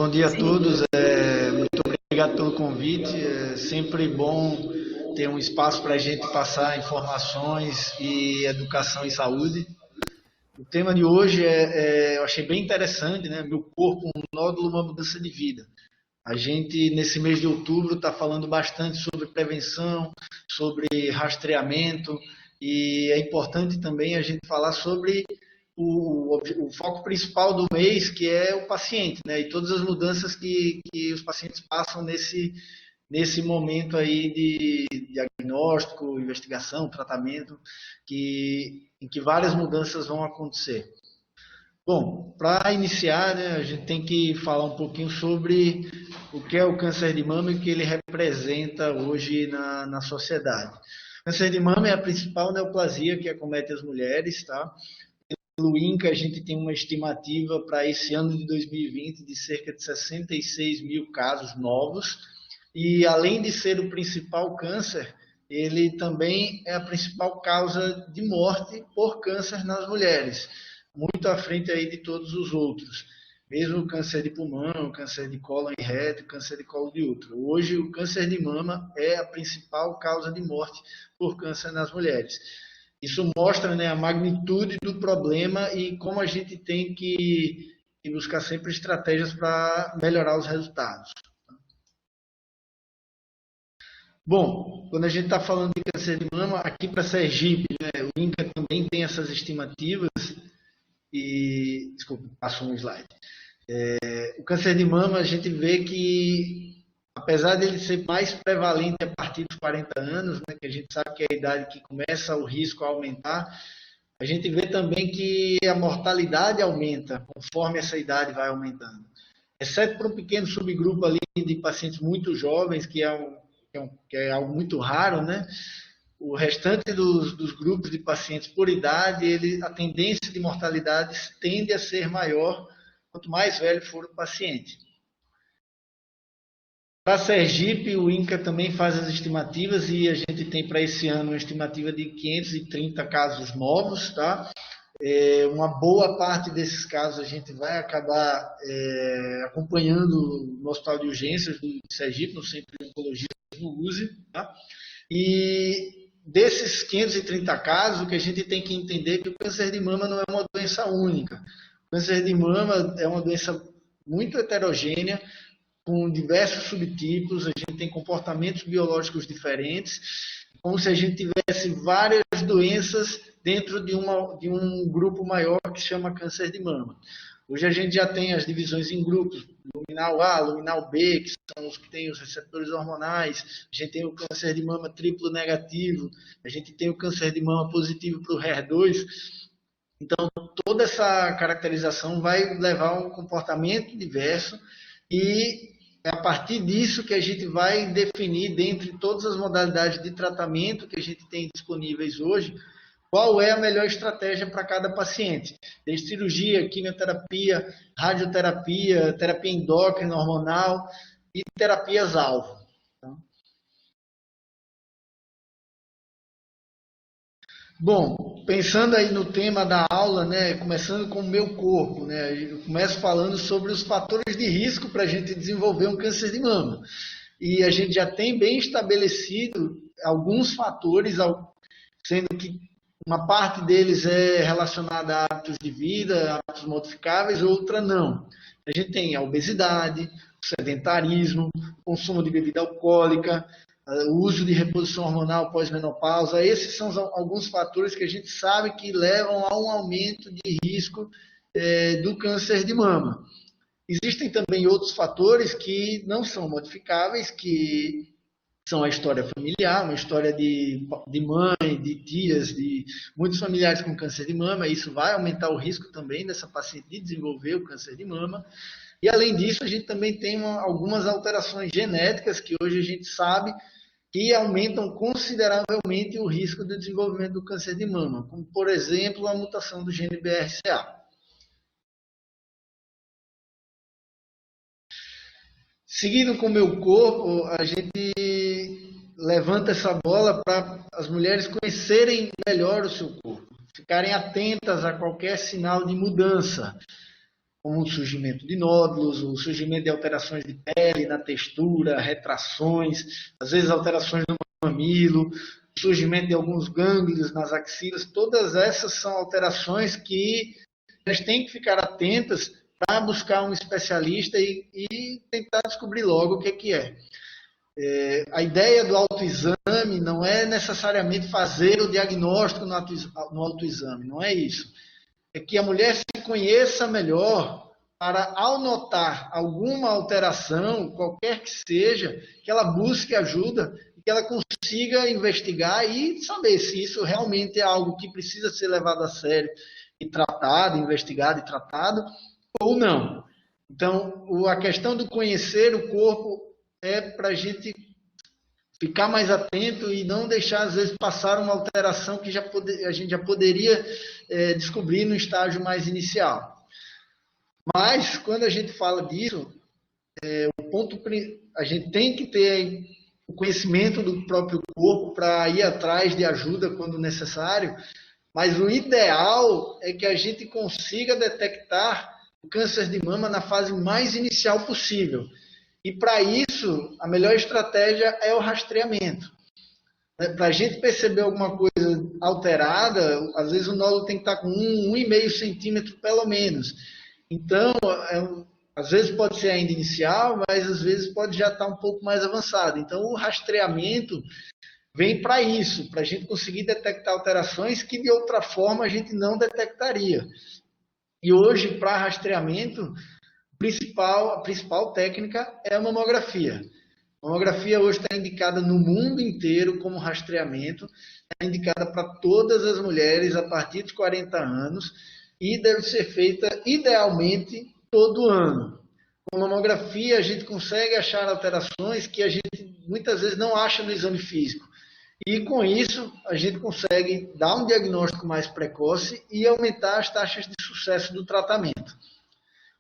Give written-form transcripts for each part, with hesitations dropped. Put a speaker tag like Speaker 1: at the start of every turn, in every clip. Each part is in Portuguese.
Speaker 1: Bom dia a todos. Muito obrigado pelo convite. É sempre bom ter um espaço para a gente passar informações e educação e saúde. O tema de hoje eu achei bem interessante, né? Meu corpo, um nódulo, uma mudança de vida. A gente, nesse mês de outubro, está falando bastante sobre prevenção, sobre rastreamento, e é importante também a gente falar sobre o foco principal do mês, que é o paciente, né? E todas as mudanças que os pacientes passam nesse momento aí de diagnóstico, investigação, tratamento, em que várias mudanças vão acontecer. Bom, para iniciar, né, a gente tem que falar um pouquinho sobre o que é o câncer de mama e o que ele representa hoje na sociedade. O câncer de mama é a principal neoplasia que acomete as mulheres, tá? Pelo INCA, a gente tem uma estimativa para esse ano de 2020 de cerca de 66 mil casos novos. E além de ser o principal câncer, ele também é a principal causa de morte por câncer nas mulheres, muito à frente aí de todos os outros. Mesmo o câncer de pulmão, o câncer de cólon e reto, o câncer de colo de útero. Hoje, o câncer de mama é a principal causa de morte por câncer nas mulheres. Isso mostra, né, a magnitude do problema e como a gente tem que buscar sempre estratégias para melhorar os resultados. Bom, quando a gente está falando de câncer de mama, aqui para Sergipe, né, o INCA também tem essas estimativas e... Desculpa, passou um slide. O câncer de mama, a gente vê que, apesar dele ser mais prevalente a partir dos 40 anos, né, que a gente sabe que é a idade que começa o risco a aumentar, a gente vê também que a mortalidade aumenta conforme essa idade vai aumentando. Exceto para um pequeno subgrupo ali de pacientes muito jovens, que é algo muito raro, né? O restante dos grupos de pacientes por idade, a tendência de mortalidade tende a ser maior quanto mais velho for o paciente. Para Sergipe, o INCA também faz as estimativas e a gente tem para esse ano uma estimativa de 530 casos novos, tá? Uma boa parte desses casos a gente vai acabar acompanhando no Hospital de Urgências do Sergipe, no Centro de Oncologia no USE, tá? E desses 530 casos, o que a gente tem que entender é que o câncer de mama não é uma doença única. O câncer de mama é uma doença muito heterogênea, com diversos subtipos, a gente tem comportamentos biológicos diferentes, como se a gente tivesse várias doenças dentro de um grupo maior que se chama câncer de mama. Hoje a gente já tem as divisões em grupos, luminal A, luminal B, que são os que têm os receptores hormonais, a gente tem o câncer de mama triplo negativo, a gente tem o câncer de mama positivo para o HER2. Então, toda essa caracterização vai levar a um comportamento diverso e é a partir disso que a gente vai definir, dentre todas as modalidades de tratamento que a gente tem disponíveis hoje, qual é a melhor estratégia para cada paciente. Desde cirurgia, quimioterapia, radioterapia, terapia endócrina, hormonal e terapias-alvo. Bom, pensando aí no tema da aula, né, começando com o meu corpo, né, eu começo falando sobre os fatores de risco para a gente desenvolver um câncer de mama. E a gente já tem bem estabelecido alguns fatores, sendo que uma parte deles é relacionada a hábitos de vida, hábitos modificáveis, outra não. A gente tem a obesidade, o sedentarismo, o consumo de bebida alcoólica, o uso de reposição hormonal pós-menopausa. Esses são alguns fatores que a gente sabe que levam a um aumento de risco do câncer de mama. Existem também outros fatores que não são modificáveis, que são a história familiar, uma história de mãe, de tias, de muitos familiares com câncer de mama. Isso vai aumentar o risco também dessa paciente de desenvolver o câncer de mama. E além disso, a gente também tem algumas alterações genéticas que hoje a gente sabe que aumentam consideravelmente o risco do desenvolvimento do câncer de mama, como, por exemplo, a mutação do gene BRCA. Seguindo com o meu corpo, a gente levanta essa bola para as mulheres conhecerem melhor o seu corpo, ficarem atentas a qualquer sinal de mudança. como o surgimento de nódulos, o surgimento de alterações de pele, na textura, retrações, às vezes alterações no mamilo, o surgimento de alguns gânglios nas axilas. Todas essas são alterações que elas têm que ficar atentas para buscar um especialista e tentar descobrir logo o que é. A ideia do autoexame não é necessariamente fazer o diagnóstico no autoexame, não é isso. É que a mulher se conheça melhor para, ao notar alguma alteração, qualquer que seja, que ela busque ajuda e que ela consiga investigar e saber se isso realmente é algo que precisa ser levado a sério e tratado, investigado e tratado, ou não. Então, a questão do conhecer o corpo é para a gente ficar mais atento e não deixar, às vezes, passar uma alteração que a gente já poderia descobrir no estágio mais inicial. Mas, quando a gente fala disso, a gente tem que ter o conhecimento do próprio corpo para ir atrás de ajuda quando necessário, mas o ideal é que a gente consiga detectar o câncer de mama na fase mais inicial possível. E para isso, a melhor estratégia é o rastreamento. Para a gente perceber alguma coisa alterada, às vezes o nódulo tem que estar com 1,5 centímetro pelo menos. Então, às vezes pode ser ainda inicial, mas às vezes pode já estar um pouco mais avançado. Então, o rastreamento vem para isso, para a gente conseguir detectar alterações que de outra forma a gente não detectaria. E hoje, para rastreamento, a principal técnica é a mamografia. A mamografia hoje está indicada no mundo inteiro como rastreamento, está indicada para todas as mulheres a partir dos 40 anos e deve ser feita idealmente todo ano. Com a mamografia a gente consegue achar alterações que a gente muitas vezes não acha no exame físico. E com isso a gente consegue dar um diagnóstico mais precoce e aumentar as taxas de sucesso do tratamento.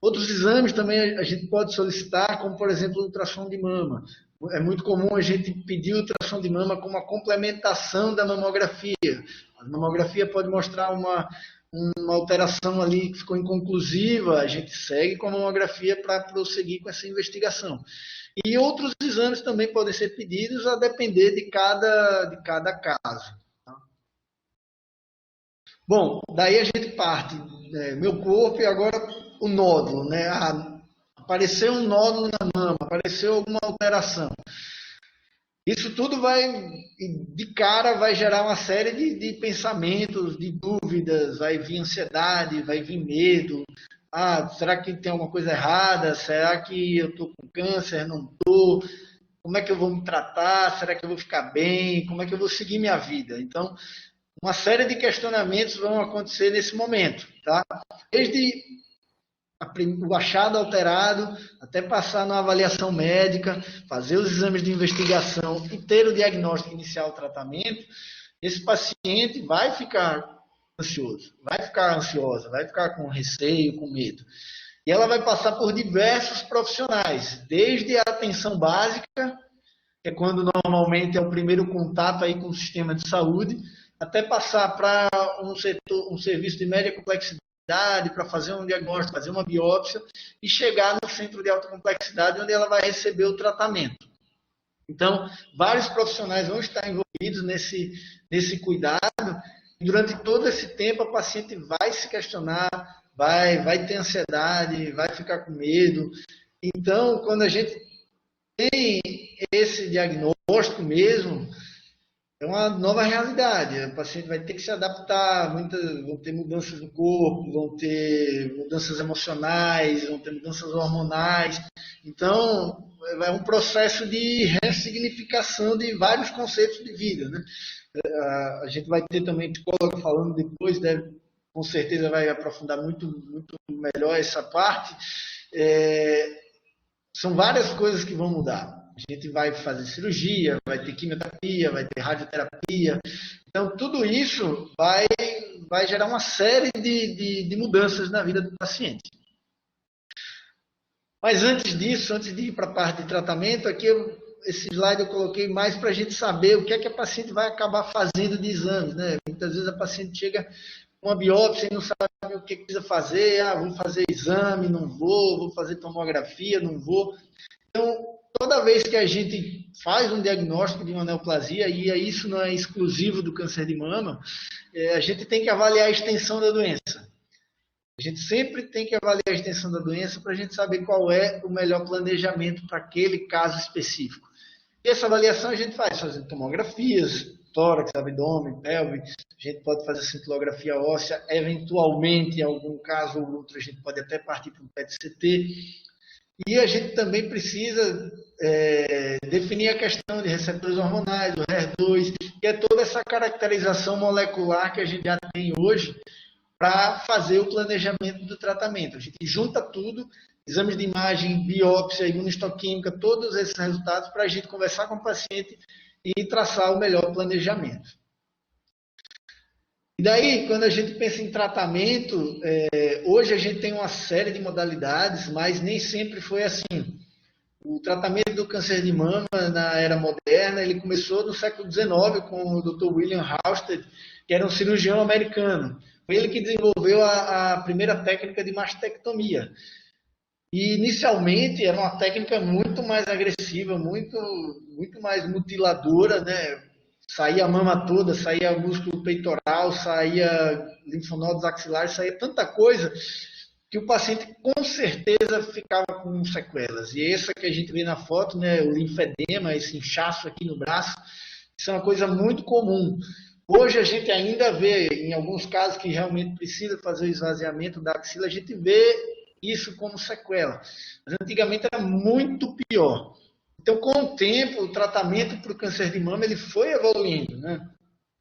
Speaker 1: Outros exames também a gente pode solicitar, como por exemplo o ultrassom de mama. É muito comum a gente pedir ultrassom de mama como uma complementação da mamografia. A mamografia pode mostrar uma alteração ali que ficou inconclusiva, a gente segue com a mamografia para prosseguir com essa investigação. E outros exames também podem ser pedidos a depender de cada caso. Tá? Bom, daí a gente parte, meu corpo e agora o nódulo, né? Apareceu um nódulo na mama, apareceu alguma alteração. Isso tudo de cara, vai gerar uma série de pensamentos, de dúvidas, vai vir ansiedade, vai vir medo. Será que tem alguma coisa errada? Será que eu estou com câncer? Não estou? Como é que eu vou me tratar? Será que eu vou ficar bem? Como é que eu vou seguir minha vida? Então, uma série de questionamentos vão acontecer nesse momento, tá? Desde o achado alterado, até passar na avaliação médica, fazer os exames de investigação e ter o diagnóstico inicial do tratamento, esse paciente vai ficar ansioso, vai ficar ansiosa, vai ficar com receio, com medo. E ela vai passar por diversos profissionais, desde a atenção básica, que é quando normalmente é o primeiro contato aí com o sistema de saúde, até passar para um serviço de média complexidade, para fazer um diagnóstico, fazer uma biópsia e chegar no centro de alta complexidade, onde ela vai receber o tratamento. Então, vários profissionais vão estar envolvidos nesse cuidado, e durante todo esse tempo a paciente vai se questionar, vai ter ansiedade, vai ficar com medo. Então, quando a gente tem esse diagnóstico mesmo, é uma nova realidade. O paciente vai ter que se adaptar, vão ter mudanças no corpo, vão ter mudanças emocionais, vão ter mudanças hormonais. Então, é um processo de ressignificação de vários conceitos de vida, né? A gente vai ter também psicólogo falando depois, com certeza vai aprofundar muito, muito melhor essa parte. São várias coisas que vão mudar. A gente vai fazer cirurgia, vai ter quimioterapia, vai ter radioterapia. Então, tudo isso vai gerar uma série de mudanças na vida do paciente. Mas antes disso, antes de ir para a parte de tratamento, aqui esse slide eu coloquei mais para a gente saber o que é que a paciente vai acabar fazendo de exames, né? Muitas vezes a paciente chega uma biópsia e não sabe o que precisa fazer, vou fazer exame, não vou fazer tomografia, não vou. Então, toda vez que a gente faz um diagnóstico de uma neoplasia, e isso não é exclusivo do câncer de mama, a gente tem que avaliar a extensão da doença. A gente sempre tem que avaliar a extensão da doença para a gente saber qual é o melhor planejamento para aquele caso específico. E essa avaliação a gente faz fazendo tomografias, tórax, abdômen, pelve, a gente pode fazer cintilografia óssea, eventualmente, em algum caso ou outro, a gente pode até partir para um PET-CT. E a gente também precisa definir a questão de receptores hormonais, o HER2, que é toda essa caracterização molecular que a gente já tem hoje para fazer o planejamento do tratamento. A gente junta tudo, exames de imagem, biópsia, imunistoquímica, todos esses resultados para a gente conversar com o paciente e traçar o melhor planejamento. E daí, quando a gente pensa em tratamento, hoje a gente tem uma série de modalidades, mas nem sempre foi assim. O tratamento do câncer de mama na era moderna, ele começou no século XIX com o Dr. William Halsted, que era um cirurgião americano. Foi ele que desenvolveu a primeira técnica de mastectomia. E inicialmente era uma técnica muito mais agressiva, muito mais mutiladora, né? Saía a mama toda, saía músculo peitoral, saía linfonodos axilares, saía tanta coisa que o paciente com certeza ficava com sequelas. E essa que a gente vê na foto, né, o linfedema, esse inchaço aqui no braço, isso é uma coisa muito comum. Hoje a gente ainda vê, em alguns casos que realmente precisa fazer o esvaziamento da axila, a gente vê isso como sequela. Mas antigamente era muito pior. Então, com o tempo, o tratamento para o câncer de mama ele foi evoluindo, né?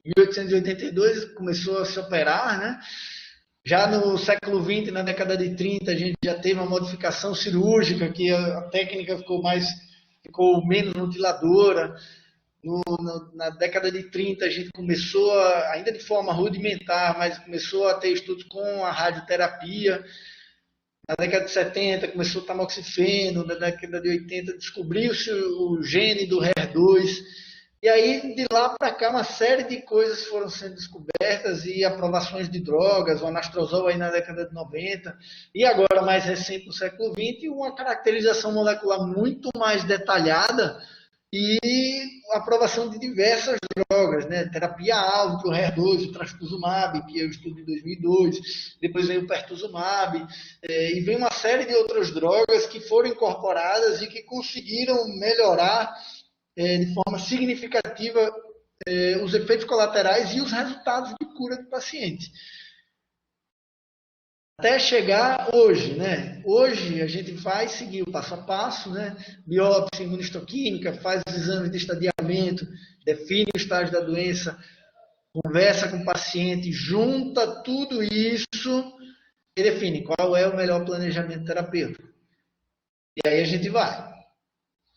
Speaker 1: Em 1882 começou a se operar, né? Já no século XX, na década de 30, a gente já teve uma modificação cirúrgica, que a técnica ficou menos mutiladora. Na década de 30, a gente começou, ainda de forma rudimentar, mas começou a ter estudos com a radioterapia. Na década de 70 começou o tamoxifeno, na década de 80 descobriu-se o gene do HER2. E aí, de lá para cá, uma série de coisas foram sendo descobertas e aprovações de drogas, o anastrozol aí na década de 90, e agora, mais recente, no século XX, uma caracterização molecular muito mais detalhada e a aprovação de diversas drogas, né? Terapia-alvo para o HER2, o trastuzumab, que é o estudo de 2002, depois veio o pertuzumab, e vem uma série de outras drogas que foram incorporadas e que conseguiram melhorar de forma significativa os efeitos colaterais e os resultados de cura do paciente. Até chegar hoje, né? Hoje a gente vai seguir o passo a passo, né? Biópsia imunistoquímica, faz os exames de estadiamento, define o estágio da doença, conversa com o paciente, junta tudo isso e define qual é o melhor planejamento terapêutico. E aí a gente vai.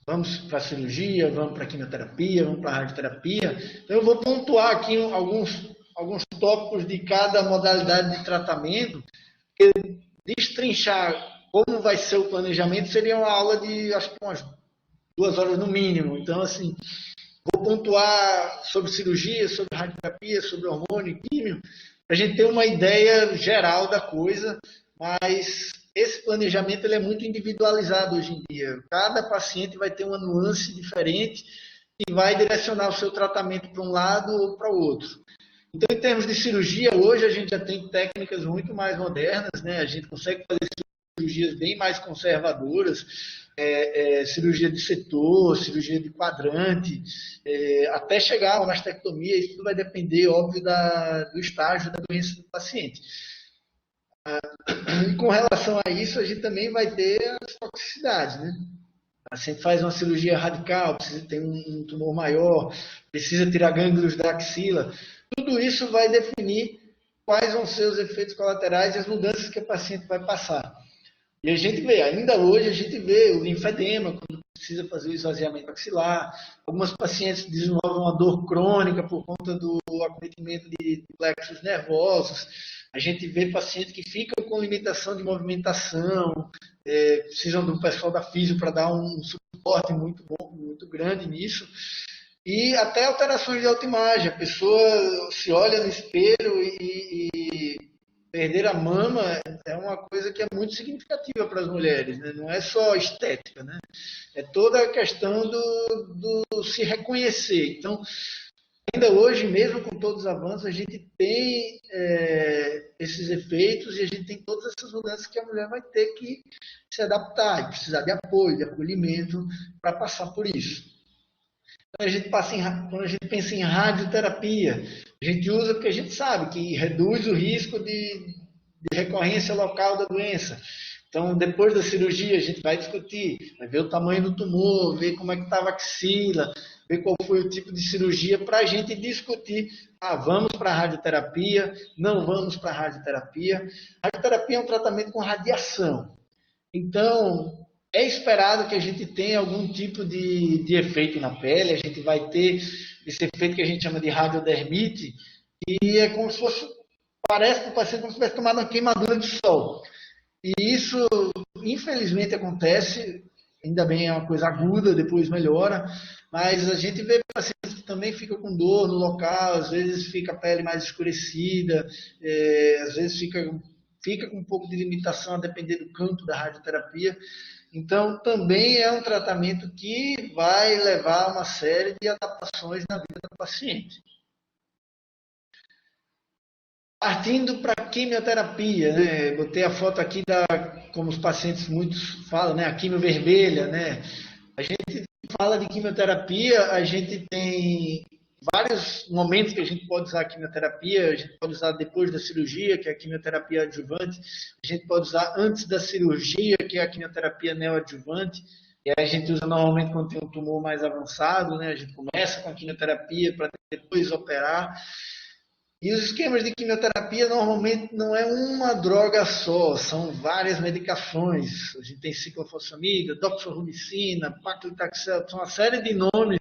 Speaker 1: Vamos para a cirurgia, vamos para a quimioterapia, vamos para a radioterapia. Então eu vou pontuar aqui alguns tópicos de cada modalidade de tratamento, porque destrinchar como vai ser o planejamento seria uma aula de, acho que umas 2 horas no mínimo. Então, assim, vou pontuar sobre cirurgia, sobre radioterapia, sobre hormônio e químio, para a gente ter uma ideia geral da coisa, mas esse planejamento ele é muito individualizado hoje em dia. Cada paciente vai ter uma nuance diferente e vai direcionar o seu tratamento para um lado ou para o outro. Então, em termos de cirurgia, hoje a gente já tem técnicas muito mais modernas, né? A gente consegue fazer cirurgias bem mais conservadoras, cirurgia de setor, cirurgia de quadrante, até chegar a uma mastectomia. Isso tudo vai depender, óbvio, do estágio da doença do paciente. E com relação a isso, a gente também vai ter as toxicidades, né? O paciente faz uma cirurgia radical, precisa ter um tumor maior, precisa tirar gânglios da axila. Tudo isso vai definir quais vão ser os efeitos colaterais e as mudanças que o paciente vai passar. E a gente vê, ainda hoje a gente vê o linfedema, quando precisa fazer o esvaziamento axilar. Algumas pacientes desenvolvem uma dor crônica por conta do acometimento de plexos nervosos. A gente vê pacientes que ficam com limitação de movimentação, precisam do pessoal da físio para dar um suporte muito bom, muito grande nisso. E até alterações de autoimagem. A pessoa se olha no espelho e perder a mama é uma coisa que é muito significativa para as mulheres, né? Não é só estética, né? É toda a questão do se reconhecer. Então, ainda hoje, mesmo com todos os avanços, a gente tem esses efeitos e a gente tem todas essas mudanças que a mulher vai ter que se adaptar e precisar de apoio, de acolhimento para passar por isso. Então, quando a gente pensa em radioterapia, a gente usa porque a gente sabe que reduz o risco de recorrência local da doença. Então, depois da cirurgia, a gente vai discutir, vai ver o tamanho do tumor, ver como é que estava a axila, ver qual foi o tipo de cirurgia, para a gente discutir, vamos para a radioterapia, não vamos para a radioterapia. Radioterapia é um tratamento com radiação. Então, é esperado que a gente tenha algum tipo de efeito na pele, a gente vai ter esse efeito que a gente chama de radiodermite, e é como se fosse, parece para o paciente como se tivesse tomado uma queimadura de sol. E isso, infelizmente, acontece, ainda bem é uma coisa aguda, depois melhora, mas a gente vê pacientes que também ficam com dor no local, às vezes fica a pele mais escurecida, às vezes fica com um pouco de limitação a depender do campo da radioterapia. Então, também é um tratamento que vai levar a uma série de adaptações na vida do paciente. Partindo para a quimioterapia, né? Botei a foto aqui como os pacientes muitos falam, né? A quimio vermelha, né? A gente fala de quimioterapia, a gente tem vários momentos que a gente pode usar a quimioterapia. A gente pode usar depois da cirurgia, que é a quimioterapia adjuvante. A gente pode usar antes da cirurgia, que é a quimioterapia neoadjuvante. E aí a gente usa normalmente quando tem um tumor mais avançado, né? A gente começa com a quimioterapia para depois operar. E os esquemas de quimioterapia normalmente não é uma droga só, são várias medicações. A gente tem ciclofosfamida, doxorubicina, paclitaxel, são uma série de nomes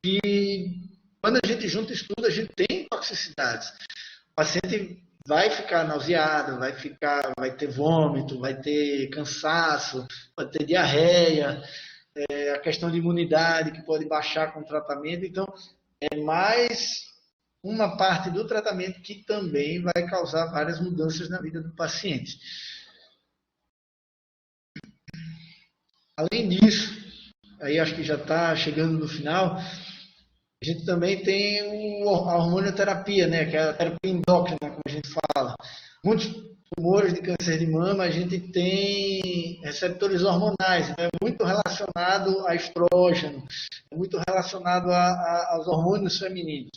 Speaker 1: que, quando a gente junta isso tudo, a gente tem toxicidades. O paciente vai ficar nauseado, vai ter vômito, vai ter cansaço, vai ter diarreia, a questão de imunidade que pode baixar com o tratamento. Então, é mais uma parte do tratamento que também vai causar várias mudanças na vida do paciente. Além disso, aí acho que já está chegando no final, a gente também tem a hormonioterapia, né, que é a terapia endócrina, como a gente fala. Muitos tumores de câncer de mama, a gente tem receptores hormonais, né, muito relacionado a estrógeno, muito relacionado aos hormônios femininos.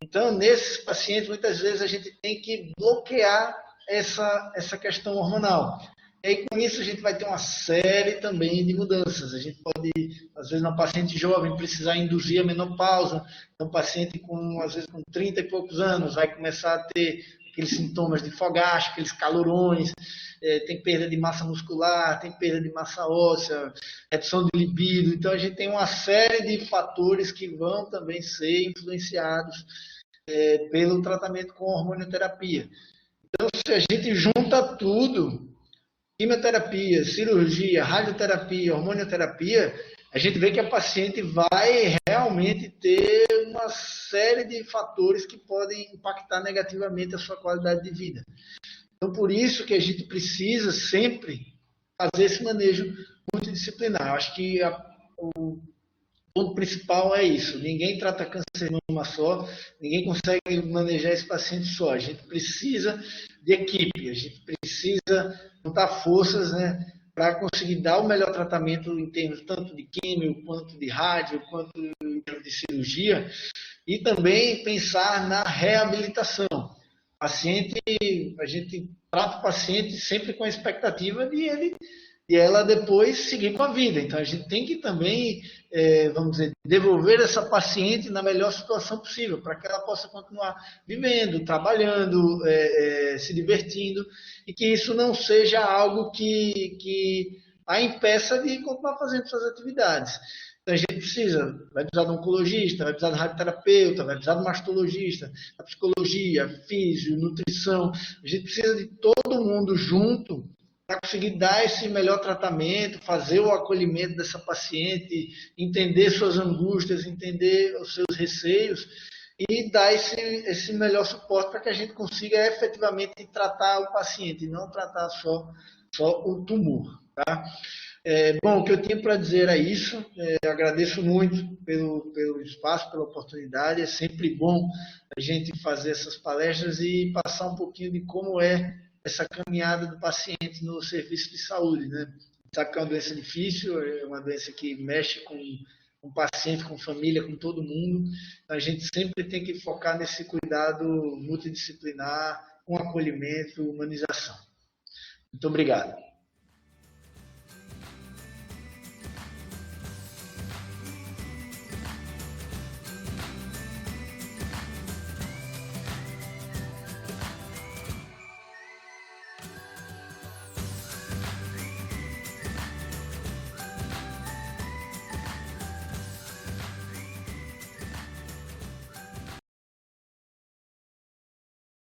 Speaker 1: Então, nesses pacientes, muitas vezes a gente tem que bloquear essa questão hormonal. E aí, com isso, a gente vai ter uma série também de mudanças. A gente pode, às vezes, na paciente jovem, precisar induzir a menopausa. Então, paciente, às vezes, com 30 e poucos anos, vai começar a ter aqueles sintomas de fogacho, aqueles calorões, tem perda de massa muscular, tem perda de massa óssea, redução de libido. Então, a gente tem uma série de fatores que vão também ser influenciados pelo tratamento com hormonioterapia. Então, se a gente junta tudo, quimioterapia, cirurgia, radioterapia, hormonioterapia, a gente vê que a paciente vai realmente ter uma série de fatores que podem impactar negativamente a sua qualidade de vida. Então, por isso que a gente precisa sempre fazer esse manejo multidisciplinar. Eu acho que o ponto principal é isso. Ninguém trata câncer de mama só, ninguém consegue manejar esse paciente só. A gente precisa de equipe, a gente precisa juntar forças, né, para conseguir dar o melhor tratamento em termos tanto de químio, quanto de rádio, quanto de cirurgia, e também pensar na reabilitação. A gente trata o paciente sempre com a expectativa de ela depois seguir com a vida. Então, a gente tem que também, vamos dizer, devolver essa paciente na melhor situação possível, para que ela possa continuar vivendo, trabalhando, se divertindo, e que isso não seja algo que a impeça de continuar fazendo suas atividades. Então, a gente vai precisar de um oncologista, vai precisar de radioterapeuta, vai precisar de mastologista, da psicologia, físio, nutrição. A gente precisa de todo mundo junto para conseguir dar esse melhor tratamento, fazer o acolhimento dessa paciente, entender suas angústias, entender os seus receios e dar esse melhor suporte para que a gente consiga efetivamente tratar o paciente, não tratar só o tumor. Tá? Bom, o que eu tinha para dizer é isso. Agradeço muito pelo espaço, pela oportunidade. É sempre bom a gente fazer essas palestras e passar um pouquinho de como é essa caminhada do paciente no serviço de saúde, né? Sabe que é uma doença difícil, é uma doença que mexe com o paciente, com família, com todo mundo. A gente sempre tem que focar nesse cuidado multidisciplinar, com acolhimento, humanização. Muito obrigado.